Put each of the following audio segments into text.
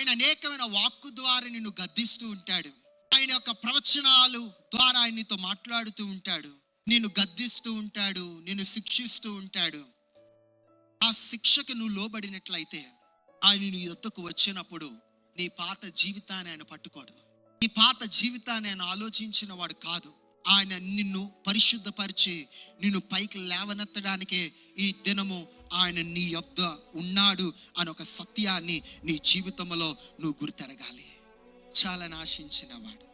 ఆయన అనేకమైన వాక్కు ద్వారా నిన్ను గద్దిస్తూ ఉంటాడు. ఆయన యొక్క ప్రవచనాలు ద్వారా ఆయన నీతో మాట్లాడుతూ ఉంటాడు, నిన్ను గద్దిస్తూ ఉంటాడు, నిన్ను శిక్షిస్తూ ఉంటాడు. ఆ శిక్షకు నువ్వు లోబడినట్లయితే ఆయన నీ యొద్దకు వచ్చినప్పుడు నీ పాత జీవితాన్ని ఆయన పట్టుకోడు. నీ పాత జీవితాన్ని ఆయన ఆలోచించిన వాడు కాదు. ఆయన నిన్ను పరిశుద్ధపరిచి నిన్ను పైకి లేవనెత్తడానికే ఈ దినము ఆయన నీ యొద్ద ఉన్నాడు అని ఒక సత్యాన్ని నీ జీవితంలో నువ్వు గుర్తెరగాలి. చాలా ఆశించిన వాడు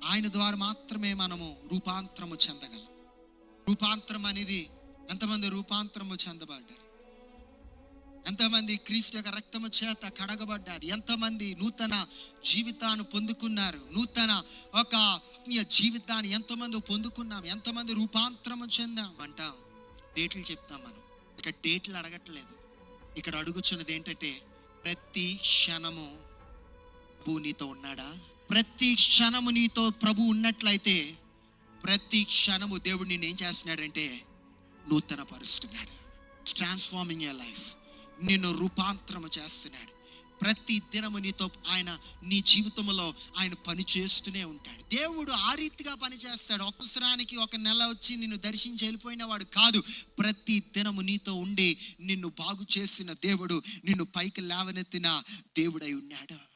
ఆయన ద్వారా మాత్రమే మనము రూపాంతరము చెందగలం. రూపాంతరం అనేది ఎంతమంది రూపాంతరము చెందబడ్డారు? ఎంతమంది క్రీస్తు యొక్క రక్తము చేత కడగబడ్డారు? ఎంతమంది నూతన జీవితాన్ని పొందుకున్నారు? నూతన ఒక జీవితాన్ని ఎంతమంది పొందుకున్నాం? ఎంతమంది రూపాంతరము చెందాం అంటాం. డేట్లు చెప్తాం మనం. ఇక్కడ డేట్లు అడగట్లేదు. ఇక్కడ అడుగుచున్నది ఏంటంటే ప్రతి క్షణము ప్రభు నీతో ఉన్నాడా? ప్రతి క్షణము నీతో ప్రభు ఉన్నట్లయితే ప్రతి క్షణము దేవుడు నిన్ను ఏం చేస్తున్నాడంటే నూతన పరుస్తున్నాడు. Transforming your life. నిన్ను రూపాంతరము చేస్తున్నాడు. ప్రతి దినము నీతో ఆయన నీ జీవితంలో ఆయన పని చేస్తూనే ఉంటాడు. దేవుడు ఆ రీతిగా పని చేస్తాడు. అవసరానికి ఒక నెల వచ్చి నిన్ను దర్శించి వెళ్ళిపోయిన వాడు కాదు. ప్రతి దినము నీతో ఉండి నిన్ను బాగు చేసిన దేవుడు, నిన్ను పైకి లేవనెత్తిన దేవుడై ఉన్నాడు.